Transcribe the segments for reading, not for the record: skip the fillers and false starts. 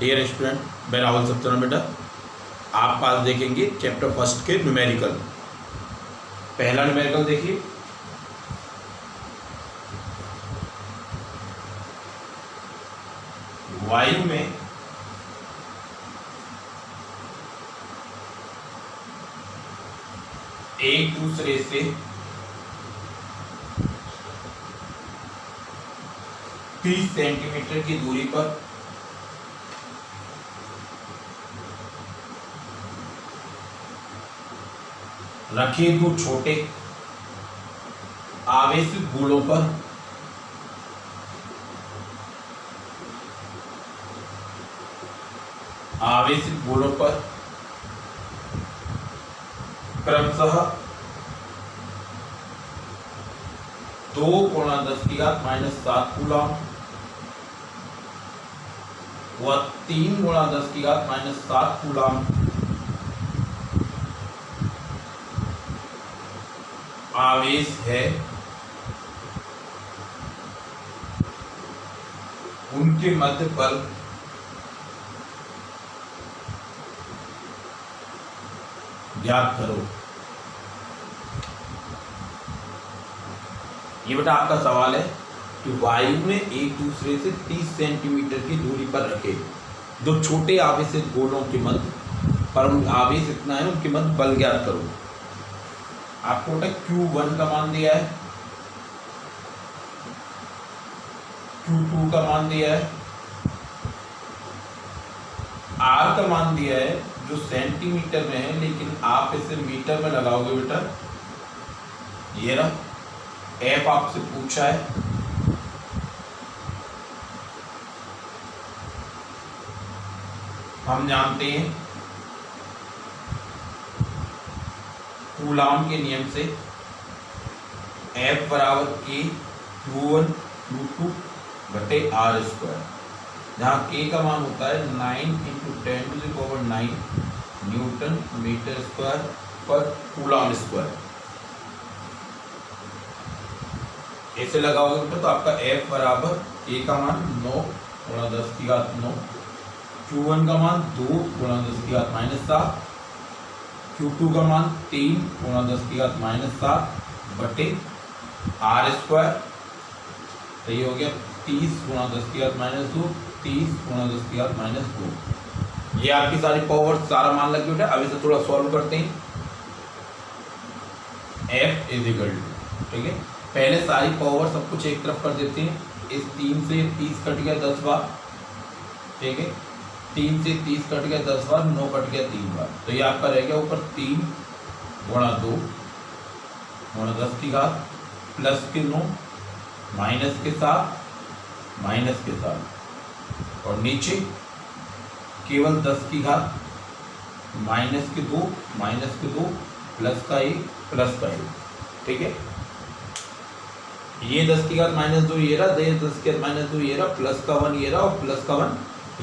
Dear student, मैं राहुल सप्तना बेटा। आप पास देखेंगे चैप्टर फर्स्ट के न्यूमेरिकल। पहला न्यूमेरिकल देखिए, वायु में एक दूसरे से 30 सेंटीमीटर की दूरी पर रखे दो छोटे आवेशित गोलों पर क्रमशः 2×10⁻⁷ कूलम व 3×10⁻⁷ कूलम आवेश है, उनके मध्य बल ज्ञात करो। ये बेटा आपका सवाल है कि वायु में एक दूसरे से 30 सेंटीमीटर की दूरी पर रखे दो छोटे आवेशित गोलों के मध्य पर आवेश इतना है, उनके मध्य बल ज्ञात करो। आपको बेटा Q1 का मान दिया है, Q2 का मान दिया है, R का मान दिया है जो सेंटीमीटर में है, लेकिन आप इसे मीटर में लगाओगे बेटा। ये रहा F आपसे पूछा है, हम जानते हैं कूलाम के नियम से F बराबर K Q1 Q2 बटे R², जहाँ K का मान होता है 9×10⁹ न्यूटन मीटर स्क्वायर पर कूलाम स्क्वायर। ऐसे लगाओगे तो आपका F बराबर K का मान 9×10⁹, Q1 का मान 2×10⁻⁷, Q2 का मान 3×10⁻⁷ बटे R²। तो ये हो गया 30×10⁻², 30×10⁻²। ये आपकी सारी पावर सारा मान लग गया। अब इसे थोड़ा सॉल्व करते हैं। F = ठीक है, पहले सारी पावर सब कुछ एक तरफ कर देते हैं। इस 3 से 30 कट गया 10 बार, ठीक है, 3 से 30 कट गया 10 बार, 9 कट गया 3 बार। तो ये आपका रह गया ऊपर 3×2×10⁻⁻, प्लस के 9 माइनस के 7 माइनस के 7, और नीचे केवल 10⁻⁻, माइनस के 2 माइनस के 2, प्लस का 1 प्लस का 1। ठीक है, ये 10⁻⁻2 ये रहा, 10⁻⁻2 ये रहा, प्लस का 1 ये रहा, और प्लस का 1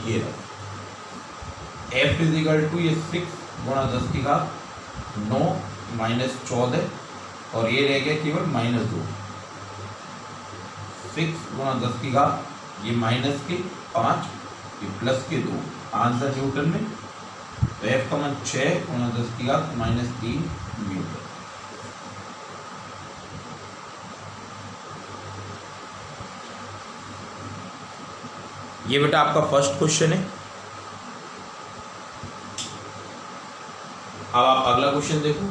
ये रहा। F = ये 6×10⁻⁹ -14, और ये रह गया केवल -2। 6×10⁻, ये माइनस के 5, ये प्लस के 2, आंसर न्यूटन में। तो F का मान 6×10⁻³ न्यूटन। ये बेटा आपका फर्स्ट क्वेश्चन है। अब आप अगला क्वेश्चन देखो।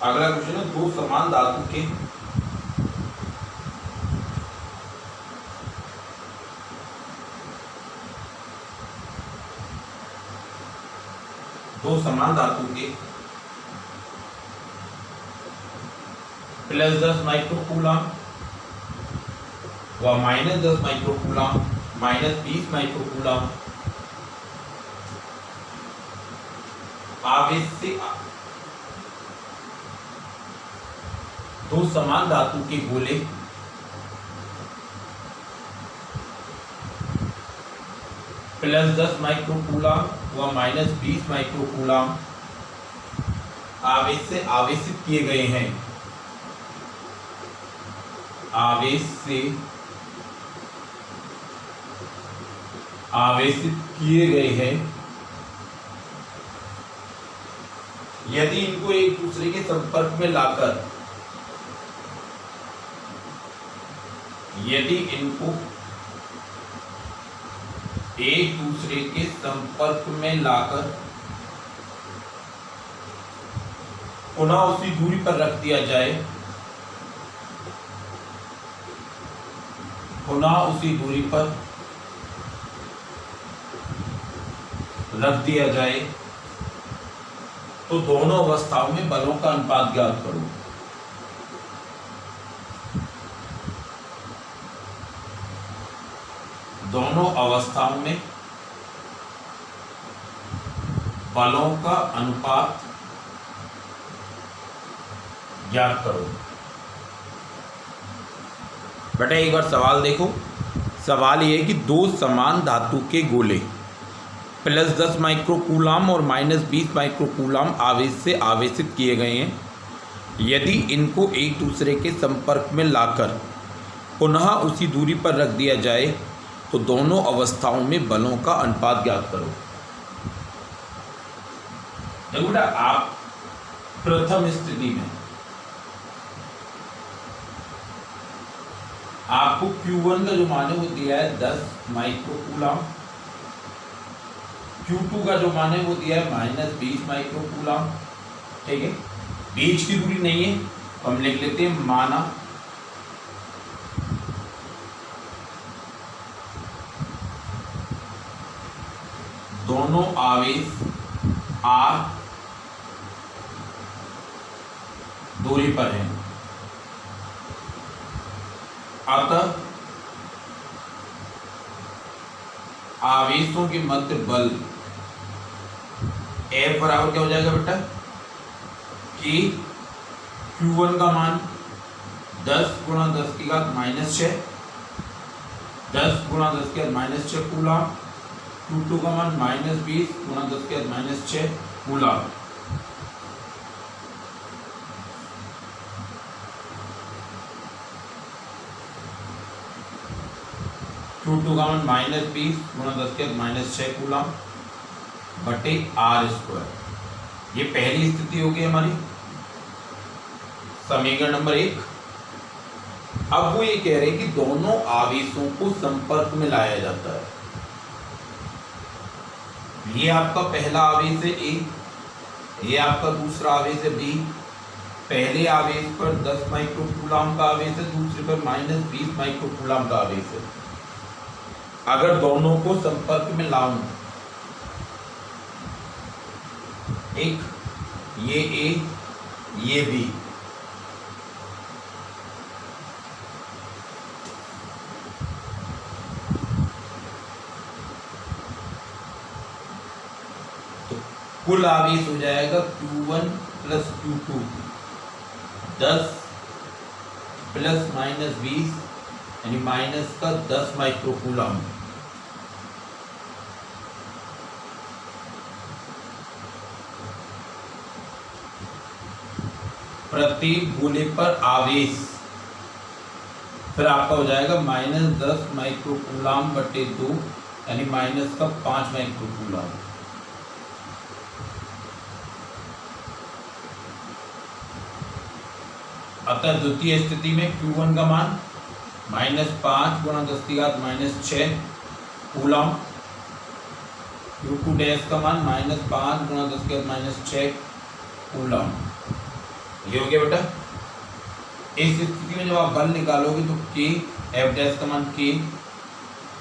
अगला क्वेश्चन है, दो समान धातु के +10 माइक्रोकूलम व -10 माइक्रोकूलम -20 माइक्रोकूलम आवेश से दो समान धातु के गोले +10 माइक्रोकूलम व -20 माइक्रोकूलम आवेश से आवेशित किए गए हैं। आवेश से आवेशित किए गए हैं यदि इनको एक दूसरे के संपर्क में लाकर यदि इनको एक दूसरे के संपर्क में लाकर पुनः उसी दूरी पर रख दिया जाए, पुनः उसी दूरी पर रख दिया जाए तो दोनों अवस्थाओं में बलों का अनुपात ज्ञात करो। दोनों अवस्थाओं में बलों का अनुपात ज्ञात करो। बेटा एक बार सवाल देखो। सवाल ये है कि दो समान धातु के गोले +10 माइक्रोकूलम और -20 माइक्रोकूलम आवेश से आवेशित किए गए हैं। यदि इनको एक दूसरे के संपर्क में लाकर पुनः उसी दूरी पर रख दिया जाए तो दोनों अवस्थाओं में बलों का अनुपात ज्ञात करो। देखो बेटा, आप प्रथम स्थिति में आपको Q1 का जो मान है वो दिया है 10 माइक्रोकूलम, Q2 का जो मान है वो दिया है -20 माइक्रोकूलम। ठीक है, बीच की दूरी नहीं है तो हम लिख लेते हैं माना दोनों आवेश R दूरी पर हैं, अतः आवेशों के मध्य बल F बराबर क्या हो जाएगा बेटा कि Q1 का मान 10 × 10⁻⁻6 10 × 10⁻⁻6 कूलम, Q2 का मान -20 × 10⁻⁻6 कूलम। Q2 का मान -20 × 10⁻⁻6 कूलम बटे R²। ये पहली स्थिति होगी हमारी, समीकरण नंबर 1। अब वो ये कह रहे हैं कि दोनों आवेशों को संपर्क में लाया जाता है। ये आपका पहला आवेश है A, ये आपका दूसरा आवेश है B। पहले आवेश पर 10 माइक्रोकूलम का आवेश है, दूसरे पर -20 माइक्रोकूलम का आवेश है। अगर दोनों को संपर्क में लाऊं, एक ये A ये B, तो कुल आवेश हो जाएगा Q1 + Q2 10 ± 20 यानी माइनस का 10 माइक्रोकूलम। प्रत्येक गोले पर आवेश फिर आपका हो जाएगा -10 माइक्रोकूलम बटे 2 यानी माइनस का 5 माइक्रोकूलम। अतः द्वितीय स्थिति में Q1 का मान -5 × 10⁻⁻6 कूलम, Q2 डैश का मान -5 × 10⁻⁻6 कूलम। ये हो गया बेटा। इस स्थिति में जब आप बल निकालोगे तो K F डैश का मान K,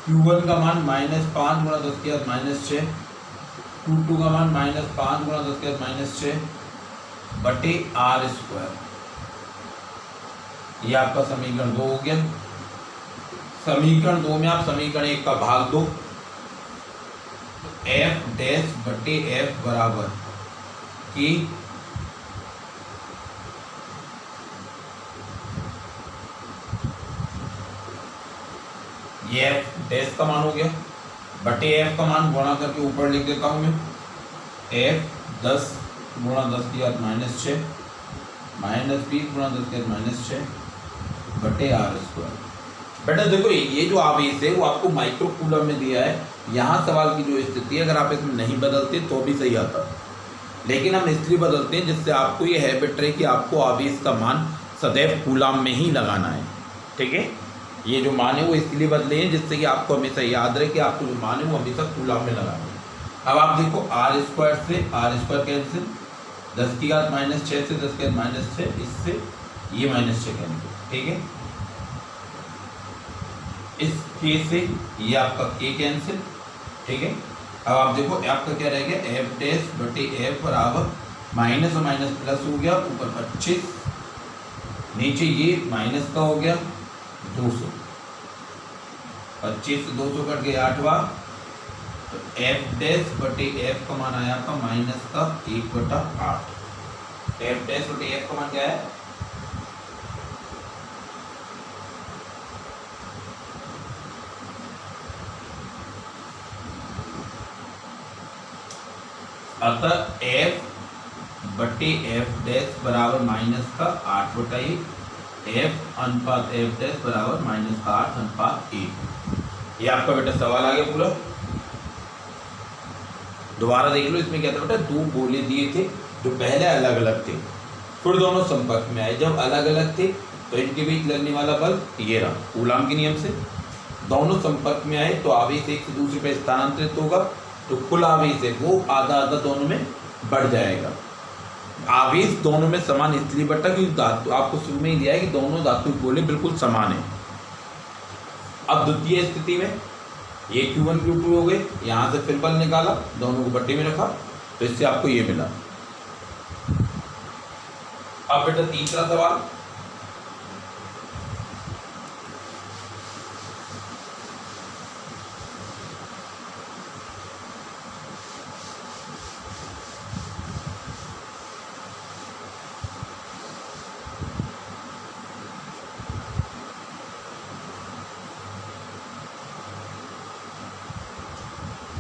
Q1 का मान -5 × 10⁻⁻6, Q2 का मान -5 × 10⁻⁻6 बटे R²। ये आपका समीकरण 2 हो गया। समीकरण 2 में आप समीकरण 1 का भाग दो, F डैश बटे F बराबर K ये F डैश का मान हो गया बटे एफ का मान गुणा करके ऊपर लिख देता हूँ मैं, एफ 10 गुणा 10 की घात -6 माइनस 20 गुणा 10 की घात -6 बटे आर स्क्वायर। बेटा देखो ये जो आवेश है वो आपको माइक्रो कूलम में दिया है। यहाँ सवाल की जो स्थिति है, अगर आप इसमें नहीं बदलते तो भी सही आता, लेकिन हम इसलिए बदलते हैं जिससे आपको ये हैबिट रहे कि आपको आवेश का मान सदैव कूलम में ही लगाना है। ठीक है, ये जो मान है वो इसलिए बदले हैं जिससे कि आपको हमेशा याद रहे कि आपको जो मान है वो हमेशा कूलम में लगाना है। अब आप देखो आर स्क्वायर से आर स्क्वायर कैंसिल, 10 की घात -6 से 10 की घात -6, इससे ये -6 कैंसिल। ठीक है, इस के से ये आपका के कैंसिल। ठीक है, अब आप देखो आपका क्या रह गया, एफ डैश बटे एफ बराबर माइनस और माइनस प्लस हो गया, ऊपर 25, नीचे ये माइनस का हो गया 200, 25 से 200 कट गया 8वां, तो एफ डैश बटे एफ का मान आया आपका माइनस का 1/8। एफ डैश बटे एफ का मान क्या है, अतः एफ बटे एफ डैश बराबर माइनस का 8/1, एफ अनुपात एफ डैश बराबर माइनस का 8/1। ये आपका बेटा सवाल आ गया पूरा। दोबारा देख लो, इसमें क्या था बेटा, दो गोले दिए थे जो पहले अलग अलग थे, फिर दोनों संपर्क में आए। जब अलग अलग थे तो इनके बीच लगने वाला बल ये रहा, कूलम के नियम से। दोनों संपर्क में आए तो आवेश एक से दूसरे पर स्थानांतरित होगा, तो कुल आवेश है वो आधा आधा दोनों में बढ़ जाएगा। आवेश दोनों में समान इसलिए बढ़ता क्योंकि धातु आपको शुरू में ही दिया है कि दोनों धातु गोले बिल्कुल समान है। अब द्वितीय स्थिति में ये Q1 Q2 हो गए, यहाँ से फिर बल निकाला, दोनों को बट्टे में रखा, तो इससे आपको ये मिला। अब बेटा तीसरा सवाल,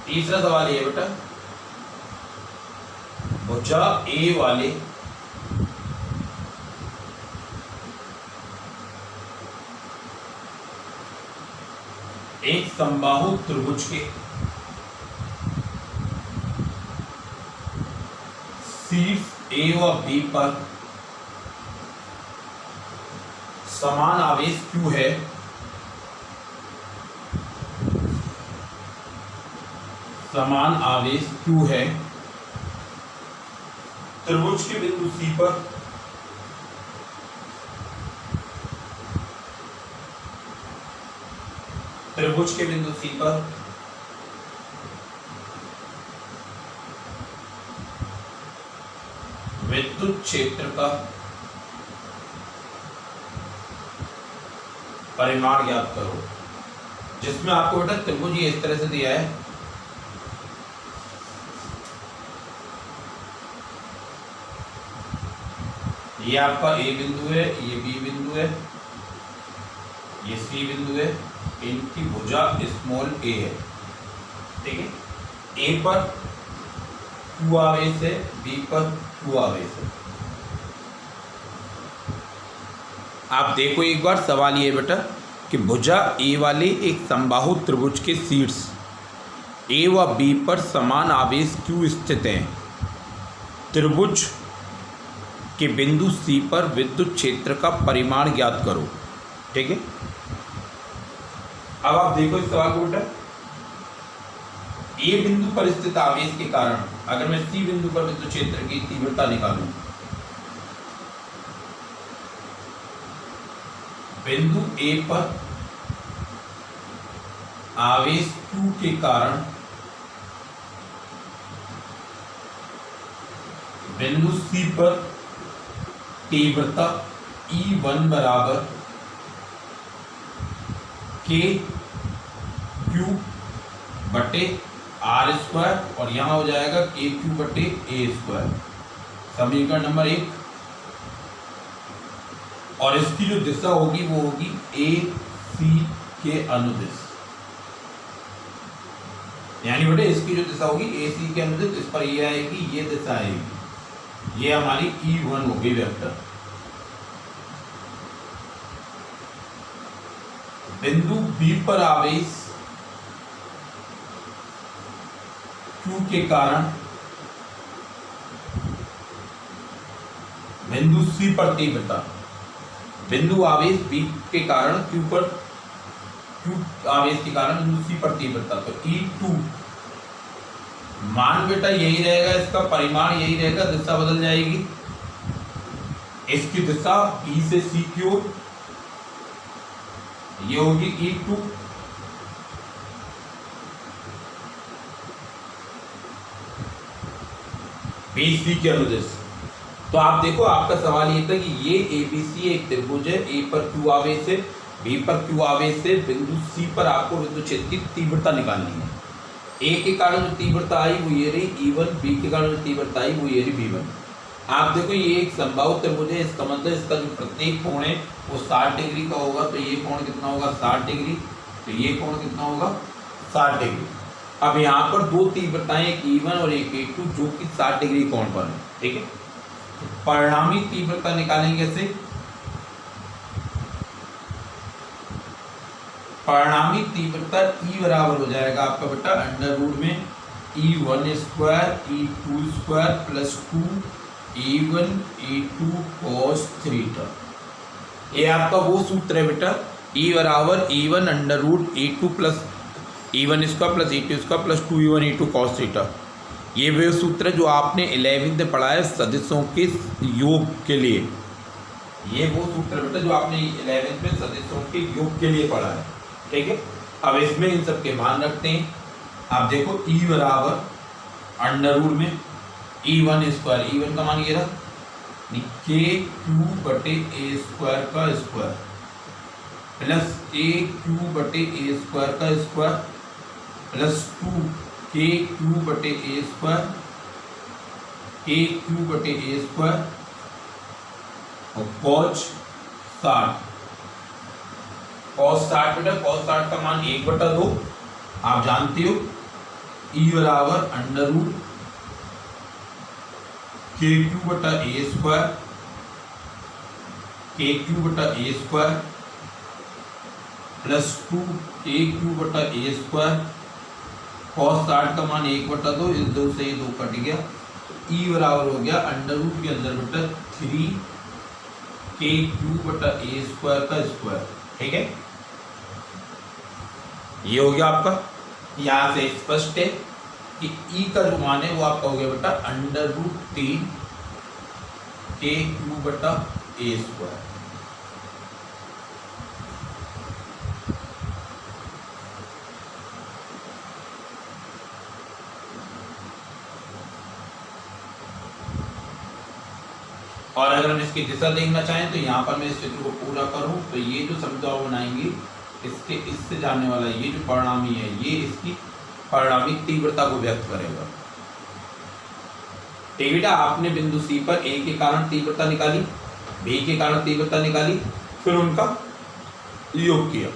तीसरा सवाल ये बेटा, भुजा ए वाले एक समबाहु त्रिभुज के शीर्ष ए व बी पर समान आवेश Q है, समान आवेश Q है, त्रिभुज के बिंदु C पर त्रिभुज के बिंदु C पर विद्युत क्षेत्र का परिमाण ज्ञात करो। जिसमें आपको बेटा त्रिभुज ये इस तरह से दिया है, ये आपका ए बिंदु है, ये बी बिंदु है, ये सी बिंदु है, इनकी भुजा स्मॉल ए है। ठीक है, ए पर Q आवेश है, बी पर Q आवेश है। आप देखो एक बार सवाल ये बेटा कि भुजा ए वाले एक समबाहु त्रिभुज के शीर्ष ए व बी पर समान आवेश Q स्थित है, त्रिभुज के बिंदु C पर विद्युत क्षेत्र का परिमाण ज्ञात करो। ठीक है, अब आप देखो इस सवाल को बेटा, ए बिंदु पर स्थित आवेश के कारण अगर मैं C बिंदु पर विद्युत क्षेत्र की तीव्रता निकालूं, बिंदु A पर आवेश Q के कारण बिंदु C पर तीव्रता E1 बराबर K Q बटे R स्क्वायर, और यहाँ हो जाएगा KQ बटे A स्क्वायर, समीकरण नंबर 1। और इसकी जो दिशा होगी वो होगी AC के अनुदिश। यानी बेटे इसकी जो दिशा होगी AC के अनुदिश इस पर ये आएगी, ये दिशा आएगी, ये हमारी E1 होगी वेक्टर। बिंदु B पर आवेश Q के कारण बिंदु C पर तीव्रता, बिंदु आवेश B के कारण Q आवेश के कारण बिंदु C पर तीव्रता, तो E2 मान बेटा यही रहेगा, इसका परिमाण यही रहेगा, दिशा बदल जाएगी। इसकी दिशा B से C की ओर, ये होगी E2, BC के अनुदिश। तो आप देखो, आपका सवाल ये था कि ये ABC एक त्रिभुज है, A पर Q आवेश है, B पर Q आवेश है, बिंदु C पर आपको विद्युत क्षेत्र की तीव्रता निकालनी है। A के कारण जो तीव्रता आई वो ये रही E1, B के कारण जो तीव्रता आई वो ये रही B1। आप देखो ये एक समबाहु त्रिभुज है, इसका मतलब इसका जो प्रत्येक कोण है वो 60 डिग्री का होगा, तो ये कोण कितना होगा 60 डिग्री, तो ये कोण कितना होगा 60 डिग्री। अब यहाँ पर दो तीव्रताएं, एक E1 और एक E2, जो कि 60 डिग्री कोण पर है, ठीक है। परिणामी तीव्रता निकालेंगे ऐसे, परिणामी तीव्रता E बराबर हो जाएगा आपका बेटा अंडर रूट में E1 square E2 square plus 2 E1 E2 cos theta. ये आपका वो सूत्र है बेटा, E बराबर E1 under root E2 plus E1 square plus E2 square plus 2 E1 E2 cos theta. ये वो सूत्र है जो आपने 11वीं में पढ़ा है सदिशों के योग के लिए। ये वो सूत्र बेटा जो आपने 11वीं में सदिशों के योग के लिए पढ़ा है, ठीक है। अब इसमें इन सब के मान रखते हैं। आप देखो E बराबर अंडर रूट में E1 स्क्वायर, E1 का मान ये रहा KQ/A स्क्वायर का स्क्वायर प्लस AQ/A स्क्वायर का square plus 2 KQ/A square KQ/A square और cos 60 बेटा cos 60 का मान 1/2। आप जानते हो E बराबर under root KQ/A square KQ/A square plus 2 KQ/A square, cos 60 का मान 1/2, इस 2 से ये 2 कट गया, E बराबर हो गया अंडर रूट के अंदर बेटा 3 KQ/A स्क्वायर का स्क्वायर, ठीक है। ये हो गया आपका, यहाँ से स्पष्ट है कि E का जो मान है वो आपका हो गया बेटा अंडर रूट 3 KQ/A स्क्वायर। और अगर हम इसकी दिशा देखना चाहें तो यहाँ पर मैं इस चित्र को पूरा करूं तो ये जो समुदाय बनाएंगे इसके इससे जाने वाला ये जो परिणामी है ये इसकी परिणामी तीव्रता को व्यक्त करेगा। ठीक बेटा, आपने बिंदु C पर A के कारण तीव्रता निकाली, B के कारण तीव्रता निकाली, फिर उनका योग किया।